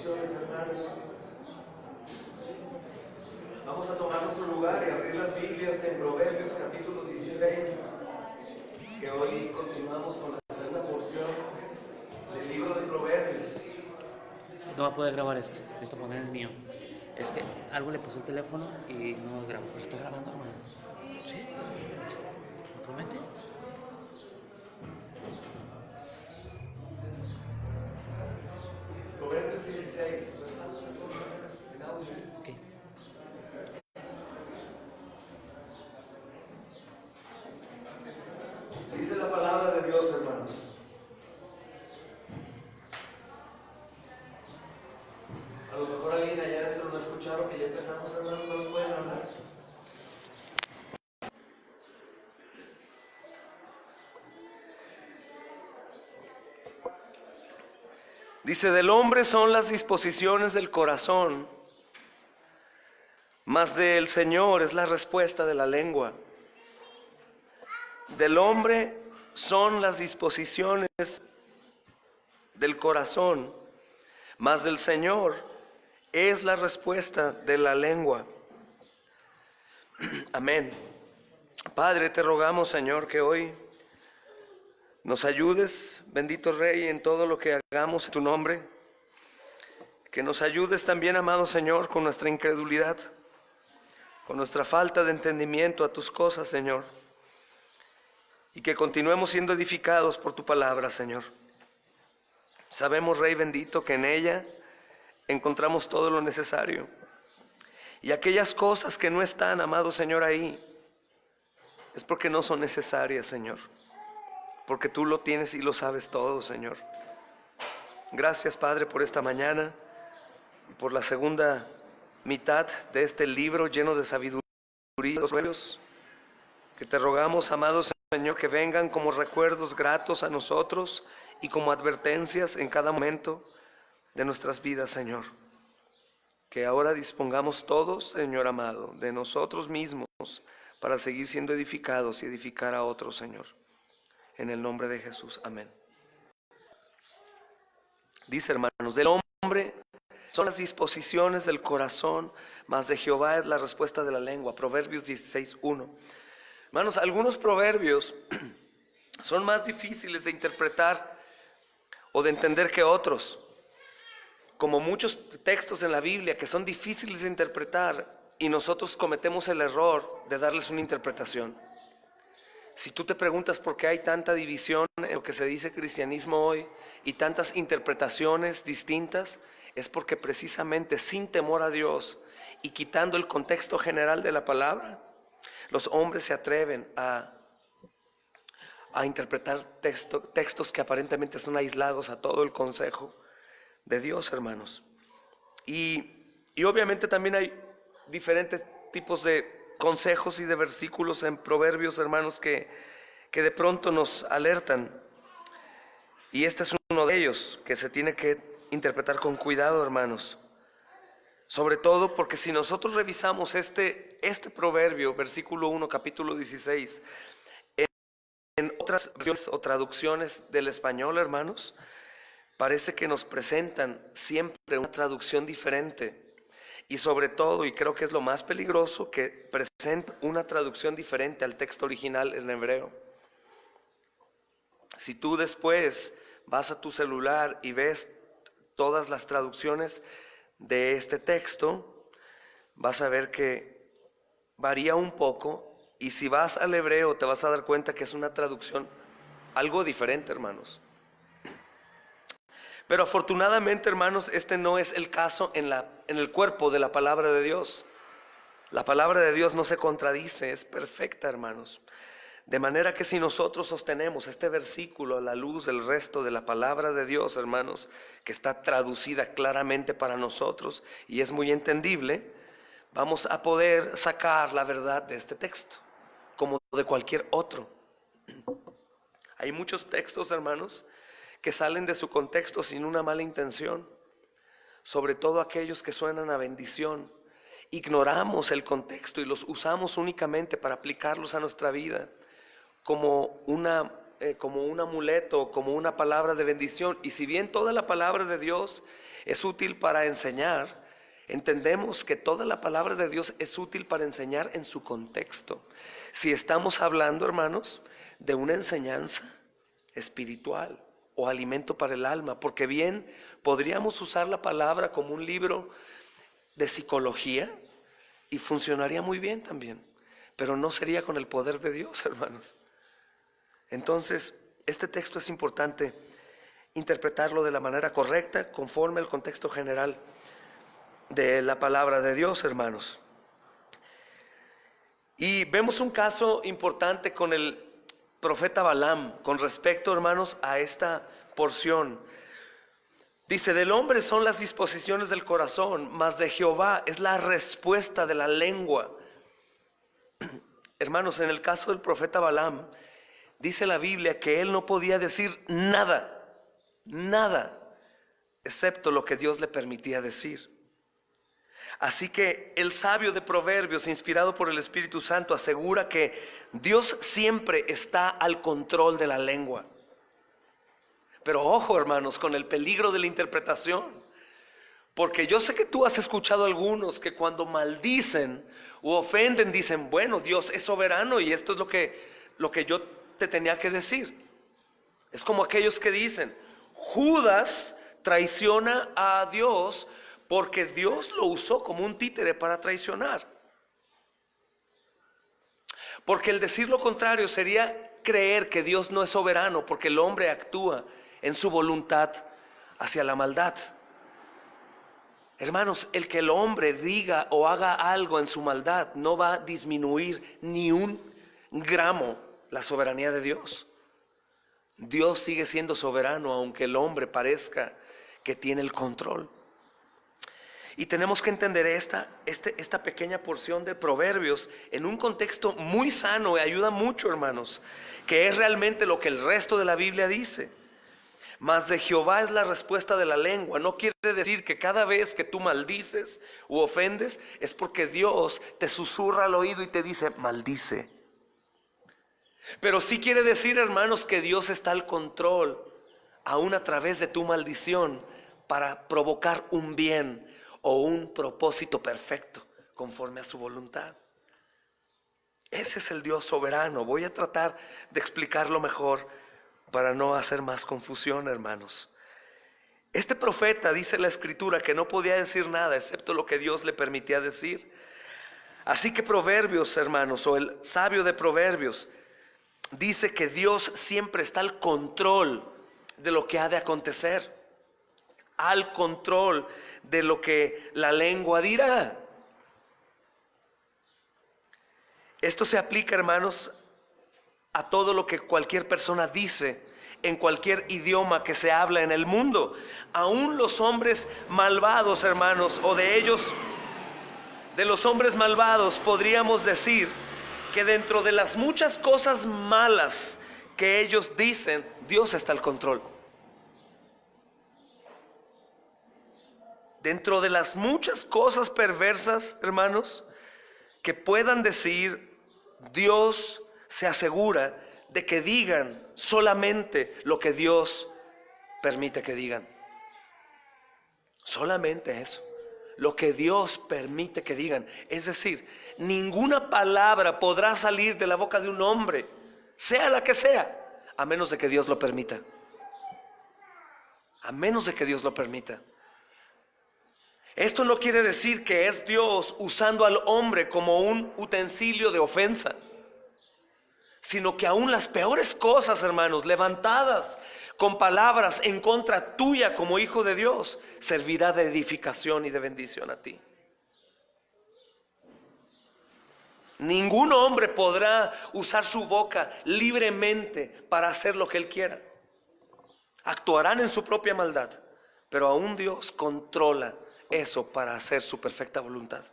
disposiciones, hermanos. Vamos a tomar nuestro lugar y abrir las Biblias en Proverbios capítulo 16, que hoy continuamos con la segunda porción del libro de Proverbios. No va a poder grabar esto, necesito poner el mío. Es que algo le pasó al teléfono y no grabó. Pero está grabando, hermano. ¿Sí? ¿Me promete? Proverbios 16, respaldas de todas maneras en audio. Ok. Dice la palabra de Dios, hermanos. A lo mejor alguien allá adentro no escucharon que ya empezamos, hermanos, ¿no nos pueden hablar? Dice, del hombre son las disposiciones del corazón, mas del Señor es la respuesta de la lengua. Del hombre son las disposiciones del corazón, mas del Señor es la respuesta de la lengua. Amén. Padre, te rogamos, Señor, que hoy nos ayudes, bendito Rey, en todo lo que hagamos en tu nombre. Que nos ayudes también, amado Señor, con nuestra incredulidad, con nuestra falta de entendimiento a tus cosas, Señor. Y que continuemos siendo edificados por tu palabra, Señor. Sabemos, Rey bendito, que en ella encontramos todo lo necesario. Y aquellas cosas que no están, amado Señor, ahí, es porque no son necesarias, Señor. Porque tú lo tienes y lo sabes todo, Señor. Gracias, Padre, por esta mañana y por la segunda mitad de este libro lleno de sabiduría, los proverbios, que te rogamos, amado Señor, que vengan como recuerdos gratos a nosotros y como advertencias en cada momento de nuestras vidas, Señor. Que ahora dispongamos todos, Señor amado, de nosotros mismos para seguir siendo edificados y edificar a otros, Señor. En el nombre de Jesús, amén. Dice, hermanos, del hombre son las disposiciones del corazón, mas de Jehová es la respuesta de la lengua. Proverbios 16:1. Hermanos, algunos proverbios son más difíciles de interpretar o de entender que otros. Como muchos textos en la Biblia que son difíciles de interpretar y nosotros cometemos el error de darles una interpretación. Si tú te preguntas por qué hay tanta división en lo que se dice cristianismo hoy y tantas interpretaciones distintas, es porque precisamente sin temor a Dios y quitando el contexto general de la palabra, los hombres se atreven a interpretar textos que aparentemente son aislados a todo el consejo de Dios, hermanos. Y obviamente también hay diferentes tipos de consejos y de versículos en Proverbios, hermanos, que de pronto nos alertan. Y este es uno de ellos que se tiene que interpretar con cuidado, hermanos. Sobre todo porque si nosotros revisamos este proverbio, versículo 1, capítulo 16, en otras versiones o traducciones del español, hermanos, parece que nos presentan siempre una traducción diferente. Y sobre todo, y creo que es lo más peligroso, que presenta una traducción diferente al texto original en hebreo. Si tú después vas a tu celular y ves todas las traducciones de este texto, vas a ver que varía un poco. Y si vas al hebreo te vas a dar cuenta que es una traducción algo diferente, hermanos. Pero afortunadamente, hermanos, este no es el caso en el cuerpo de la palabra de Dios. La palabra de Dios no se contradice, es perfecta, hermanos. De manera que si nosotros sostenemos este versículo a la luz del resto de la palabra de Dios, hermanos, que está traducida claramente para nosotros y es muy entendible, vamos a poder sacar la verdad de este texto, como de cualquier otro. Hay muchos textos, hermanos, que salen de su contexto sin una mala intención, sobre todo aquellos que suenan a bendición. Ignoramos el contexto y los usamos únicamente para aplicarlos a nuestra vida como una como un amuleto, como una palabra de bendición. Y si bien toda la palabra de Dios es útil para enseñar, entendemos que toda la palabra de Dios es útil para enseñar en su contexto. Si estamos hablando, hermanos, de una enseñanza espiritual o alimento para el alma, porque bien podríamos usar la palabra como un libro de psicología y funcionaría muy bien también, pero no sería con el poder de Dios, hermanos. Entonces, este texto es importante interpretarlo de la manera correcta, conforme al contexto general de la palabra de Dios, hermanos. Y vemos un caso importante con el profeta Balaam con respecto, hermanos, a esta porción. Dice: del hombre son las disposiciones del corazón, mas de Jehová es la respuesta de la lengua. Hermanos, en el caso del profeta Balaam, dice la Biblia que él no podía decir nada, excepto lo que Dios le permitía decir. Así que el sabio de Proverbios, inspirado por el Espíritu Santo, asegura que Dios siempre está al control de la lengua. Pero ojo, hermanos, con el peligro de la interpretación. Porque yo sé que tú has escuchado a algunos que cuando maldicen u ofenden dicen: bueno, Dios es soberano y esto es lo que yo te tenía que decir. Es como aquellos que dicen: Judas traiciona a Dios porque Dios lo usó como un títere para traicionar. Porque el decir lo contrario sería creer que Dios no es soberano, porque el hombre actúa en su voluntad hacia la maldad. Hermanos, el que el hombre diga o haga algo en su maldad no va a disminuir ni un gramo la soberanía de Dios. Dios sigue siendo soberano, aunque el hombre parezca que tiene el control. Y tenemos que entender esta pequeña porción de Proverbios en un contexto muy sano, y ayuda mucho, hermanos, que es realmente lo que el resto de la Biblia dice. Mas de Jehová es la respuesta de la lengua. No quiere decir que cada vez que tú maldices u ofendes es porque Dios te susurra al oído y te dice: maldice. Pero sí quiere decir, hermanos, que Dios está al control, aún a través de tu maldición, para provocar un bien o un propósito perfecto conforme a su voluntad. Ese es el Dios soberano. Voy a tratar de explicarlo mejor para no hacer más confusión, hermanos. Este profeta, dice la Escritura, que no podía decir nada excepto lo que Dios le permitía decir. Así que Proverbios, hermanos, o el sabio de Proverbios, dice que Dios siempre está al control de lo que ha de acontecer, al control de lo que la lengua dirá. Esto se aplica, hermanos, a todo lo que cualquier persona dice en cualquier idioma que se habla en el mundo. Aún los hombres malvados, hermanos, o de los hombres malvados, podríamos decir que dentro de las muchas cosas malas que ellos dicen, Dios está al control. Dentro de las muchas cosas perversas, hermanos, que puedan decir, Dios se asegura de que digan solamente lo que Dios permite que digan. Solamente eso, lo que Dios permite que digan. Es decir, ninguna palabra podrá salir de la boca de un hombre, sea la que sea, a menos de que Dios lo permita. A menos de que Dios lo permita. Esto no quiere decir que es Dios usando al hombre como un utensilio de ofensa, sino que aún las peores cosas, hermanos, levantadas con palabras en contra tuya como hijo de Dios, servirá de edificación y de bendición a ti. Ningún hombre podrá usar su boca libremente para hacer lo que él quiera. Actuarán en su propia maldad, pero aún Dios controla eso para hacer su perfecta voluntad.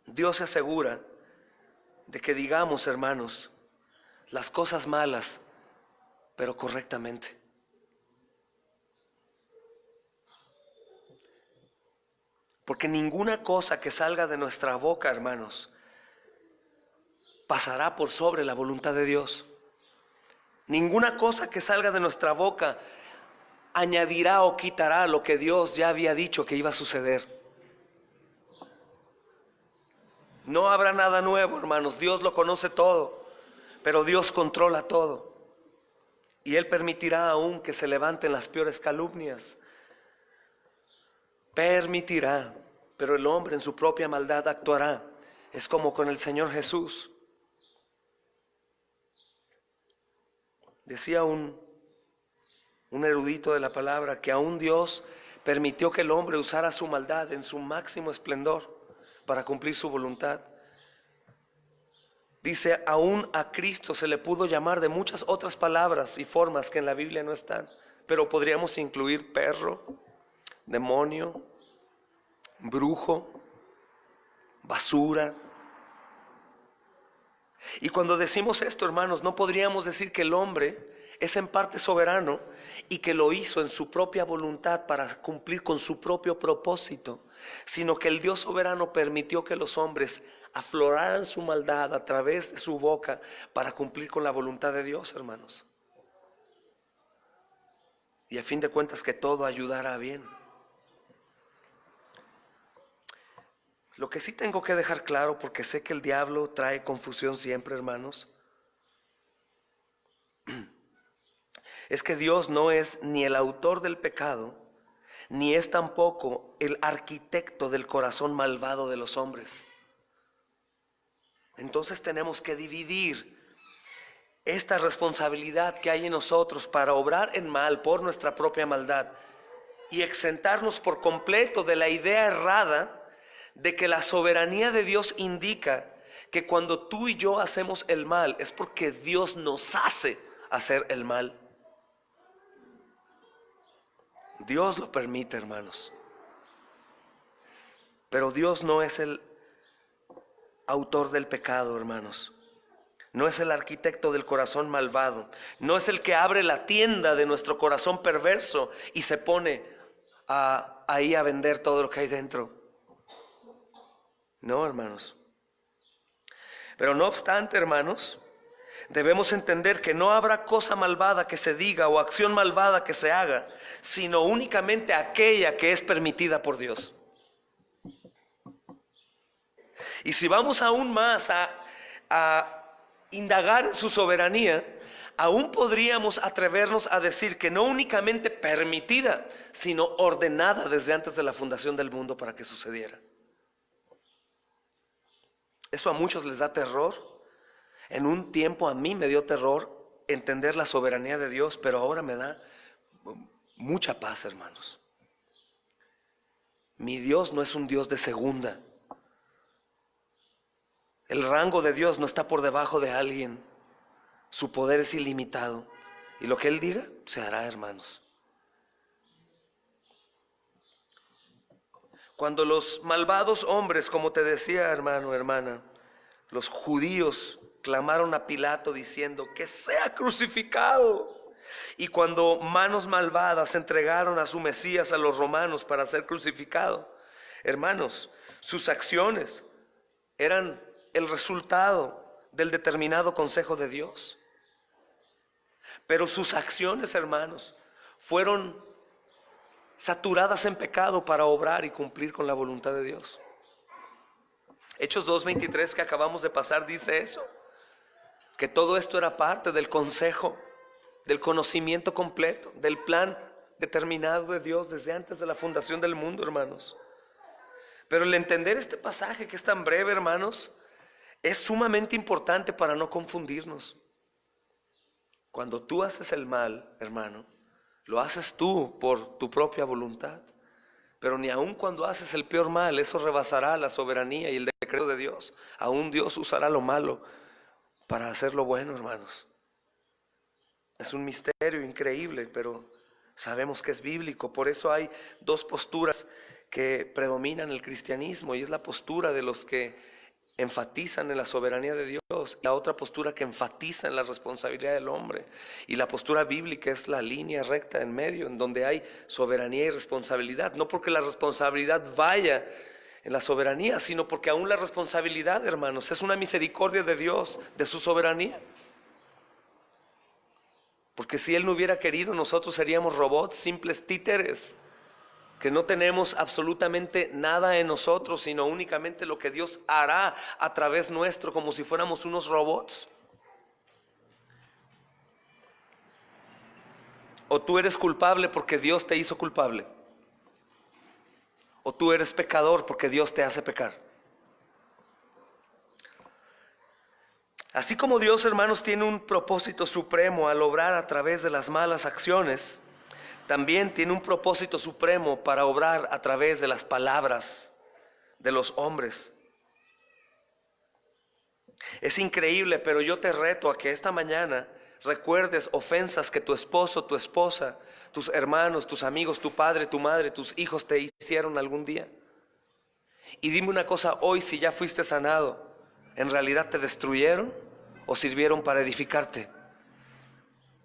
Dios se asegura de que digamos, hermanos, las cosas malas, pero correctamente. Porque ninguna cosa que salga de nuestra boca, hermanos, pasará por sobre la voluntad de Dios. Ninguna cosa que salga de nuestra boca añadirá o quitará lo que Dios ya había dicho que iba a suceder. No habrá nada nuevo, hermanos. Dios lo conoce todo, pero Dios controla todo. Y Él permitirá aún que se levanten las peores calumnias. Permitirá, pero el hombre en su propia maldad actuará. Es como con el Señor Jesús. Decía un erudito de la palabra que aún Dios permitió que el hombre usara su maldad en su máximo esplendor para cumplir su voluntad. Dice, aún a Cristo se le pudo llamar de muchas otras palabras y formas que en la Biblia no están, pero podríamos incluir perro, demonio, brujo, basura. Y cuando decimos esto, hermanos, no podríamos decir que el hombre es en parte soberano y que lo hizo en su propia voluntad para cumplir con su propio propósito, sino que el Dios soberano permitió que los hombres afloraran su maldad a través de su boca para cumplir con la voluntad de Dios, hermanos. Y a fin de cuentas que todo ayudara bien. Lo que sí tengo que dejar claro, porque sé que el diablo trae confusión siempre, hermanos, es que Dios no es ni el autor del pecado, ni es tampoco el arquitecto del corazón malvado de los hombres. Entonces tenemos que dividir esta responsabilidad que hay en nosotros para obrar en mal por nuestra propia maldad y exentarnos por completo de la idea errada de que la soberanía de Dios indica que cuando tú y yo hacemos el mal es porque Dios nos hace hacer el mal. Dios lo permite, hermanos. Pero Dios no es el autor del pecado, hermanos. No es el arquitecto del corazón malvado. No es el que abre la tienda de nuestro corazón perverso y se pone ahí a vender todo lo que hay dentro. No, hermanos. Pero no obstante, hermanos, debemos entender que no habrá cosa malvada que se diga o acción malvada que se haga, sino únicamente aquella que es permitida por Dios. Y si vamos aún más a indagar en su soberanía, aún podríamos atrevernos a decir que no únicamente permitida, sino ordenada desde antes de la fundación del mundo para que sucediera. Eso a muchos les da terror. En un tiempo a mí me dio terror entender la soberanía de Dios, pero ahora me da mucha paz, hermanos. Mi Dios no es un Dios de segunda. El rango de Dios no está por debajo de alguien. Su poder es ilimitado. Y lo que Él diga, se hará, hermanos. Cuando los malvados hombres, como te decía, hermano, hermana, los judíos clamaron a Pilato diciendo que sea crucificado. Y cuando manos malvadas entregaron a su Mesías a los romanos para ser crucificado, hermanos, sus acciones eran el resultado del determinado consejo de Dios. Pero sus acciones, hermanos, fueron saturadas en pecado para obrar y cumplir con la voluntad de Dios. Hechos 2:23 que acabamos de pasar dice eso, que todo esto era parte del consejo, del conocimiento completo, del plan determinado de Dios desde antes de la fundación del mundo, hermanos. Pero el entender este pasaje que es tan breve, hermanos, es sumamente importante para no confundirnos. Cuando tú haces el mal, hermano, lo haces tú por tu propia voluntad. Pero ni aun cuando haces el peor mal, eso rebasará la soberanía y el decreto de Dios. Aún Dios usará lo malo para hacer lo bueno, hermanos. Es un misterio increíble, pero sabemos que es bíblico. Por eso hay dos posturas que predominan en el cristianismo, y es la postura de los que enfatizan en la soberanía de Dios, y la otra postura que enfatiza en la responsabilidad del hombre. Y la postura bíblica es la línea recta en medio, en donde hay soberanía y responsabilidad. No porque la responsabilidad vaya en la soberanía, sino porque aún la responsabilidad, hermanos, es una misericordia de Dios, de su soberanía. Porque si Él no hubiera querido, nosotros seríamos robots, simples títeres, que no tenemos absolutamente nada en nosotros, sino únicamente lo que Dios hará a través nuestro, como si fuéramos unos robots. O tú eres culpable porque Dios te hizo culpable, o tú eres pecador porque Dios te hace pecar. Así como Dios, hermanos, tiene un propósito supremo al obrar a través de las malas acciones, también tiene un propósito supremo para obrar a través de las palabras de los hombres. Es increíble, pero yo te reto a que esta mañana recuerdes ofensas que tu esposo, tu esposa, tus hermanos, tus amigos, tu padre, tu madre, tus hijos te hicieron algún día. Y dime una cosa hoy, si ya fuiste sanado, ¿en realidad te destruyeron o sirvieron para edificarte?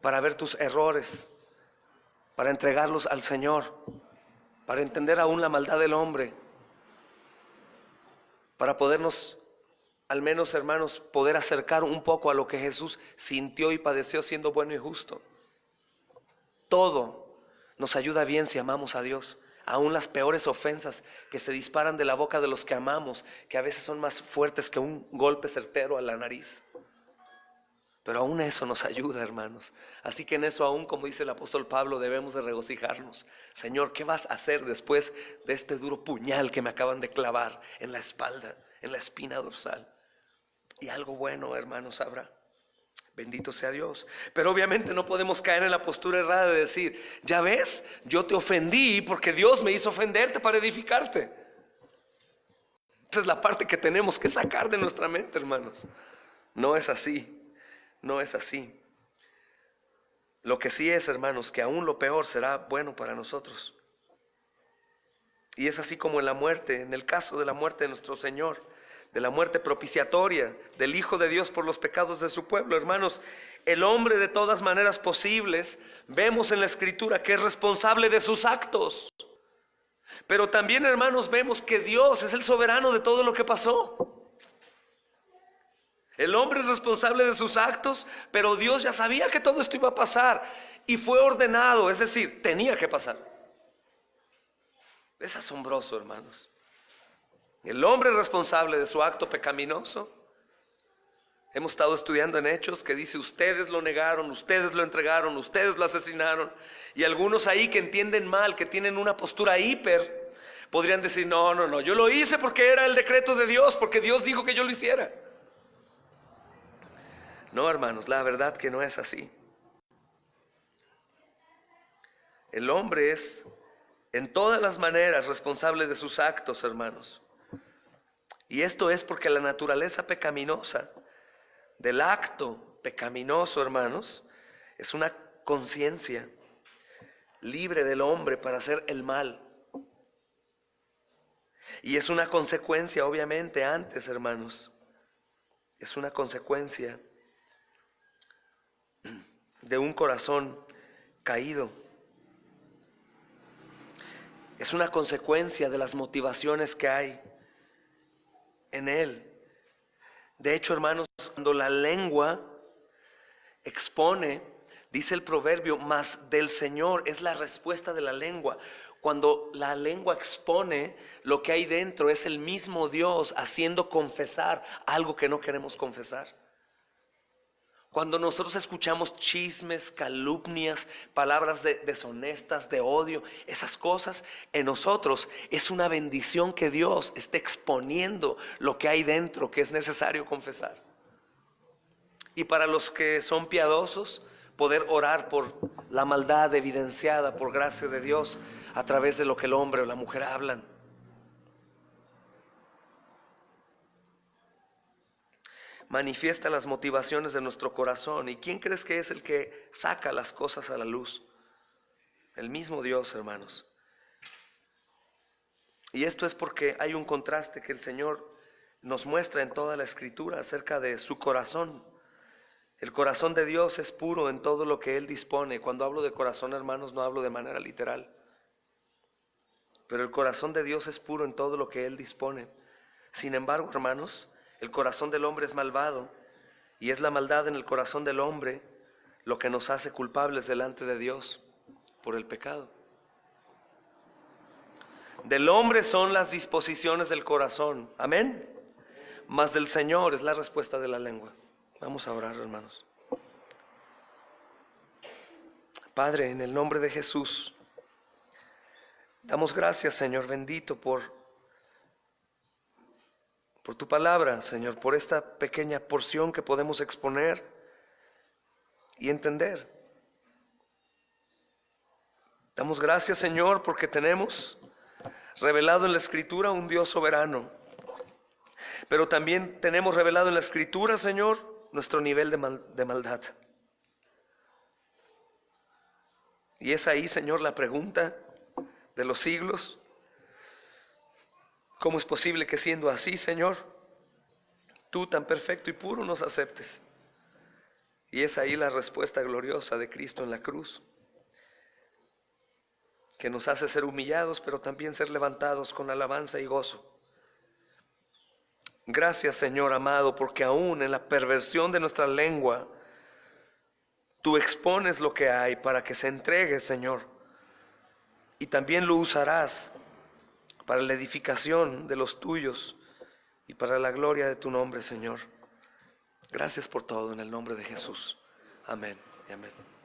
Para ver tus errores, para entregarlos al Señor, para entender aún la maldad del hombre, para podernos, al menos, hermanos, poder acercar un poco a lo que Jesús sintió y padeció siendo bueno y justo. Todo nos ayuda bien si amamos a Dios. Aún las peores ofensas que se disparan de la boca de los que amamos, que a veces son más fuertes que un golpe certero a la nariz. Pero aún eso nos ayuda, hermanos. Así que en eso aún, como dice el apóstol Pablo, debemos de regocijarnos. Señor, ¿qué vas a hacer después de este duro puñal que me acaban de clavar en la espalda, en la espina dorsal? Y algo bueno, hermanos, habrá. Bendito sea Dios. Pero obviamente no podemos caer en la postura errada de decir, ya ves, yo te ofendí porque Dios me hizo ofenderte para edificarte. Esa es la parte que tenemos que sacar de nuestra mente, hermanos. No es así, no es así. Lo que sí es, hermanos, que aún lo peor será bueno para nosotros. Y es así como en la muerte, en el caso de la muerte de nuestro Señor, de la muerte propiciatoria del Hijo de Dios por los pecados de su pueblo. Hermanos, el hombre de todas maneras posibles, vemos en la Escritura que es responsable de sus actos. Pero también, hermanos, vemos que Dios es el soberano de todo lo que pasó. El hombre es responsable de sus actos, pero Dios ya sabía que todo esto iba a pasar y fue ordenado, es decir, tenía que pasar. Es asombroso, hermanos. El hombre es responsable de su acto pecaminoso. Hemos estado estudiando en Hechos que dice, ustedes lo negaron, ustedes lo entregaron, ustedes lo asesinaron. Y algunos ahí que entienden mal, que tienen una postura hiper, podrían decir, no, yo lo hice porque era el decreto de Dios, porque Dios dijo que yo lo hiciera. No, hermanos, la verdad que no es así. El hombre es en todas las maneras responsable de sus actos, hermanos. Y esto es porque la naturaleza pecaminosa del acto pecaminoso, hermanos, es una conciencia libre del hombre para hacer el mal. Y es una consecuencia, obviamente, antes, hermanos, es una consecuencia de un corazón caído. Es una consecuencia de las motivaciones que hay en él. De hecho, hermanos, cuando la lengua expone, dice el proverbio, mas del Señor es la respuesta de la lengua. Cuando la lengua expone, lo que hay dentro es el mismo Dios haciendo confesar algo que no queremos confesar. Cuando nosotros escuchamos chismes, calumnias, palabras deshonestas, de odio, esas cosas en nosotros es una bendición que Dios esté exponiendo lo que hay dentro que es necesario confesar. Y para los que son piadosos, poder orar por la maldad evidenciada por gracia de Dios a través de lo que el hombre o la mujer hablan. Manifiesta las motivaciones de nuestro corazón. ¿Y quién crees que es el que saca las cosas a la luz? El mismo Dios, hermanos. Y esto es porque hay un contraste que el Señor nos muestra en toda la Escritura acerca de su corazón. El corazón de Dios es puro en todo lo que Él dispone. Cuando hablo de corazón, hermanos, no hablo de manera literal. pero el corazón de Dios es puro en todo lo que Él dispone. Sin embargo, hermanos, el corazón del hombre es malvado, y es la maldad en el corazón del hombre lo que nos hace culpables delante de Dios por el pecado. Del hombre son las disposiciones del corazón, amén, mas del Señor es la respuesta de la lengua. Vamos a orar, hermanos. Padre, en el nombre de Jesús, damos gracias, Señor bendito, por tu palabra, Señor, por esta pequeña porción que podemos exponer y entender. Damos gracias, Señor, porque tenemos revelado en la Escritura un Dios soberano, pero también tenemos revelado en la Escritura, Señor, nuestro nivel de maldad. Y es ahí, Señor, la pregunta de los siglos: ¿cómo es posible que siendo así, Señor, tú tan perfecto y puro nos aceptes? Y es ahí la respuesta gloriosa de Cristo en la cruz, que nos hace ser humillados, pero también ser levantados con alabanza y gozo. Gracias, Señor amado, porque aún en la perversión de nuestra lengua, tú expones lo que hay para que se entregue, Señor, y también lo usarás para la edificación de los tuyos y para la gloria de tu nombre, Señor. Gracias por todo, en el nombre de Jesús. Amén y amén.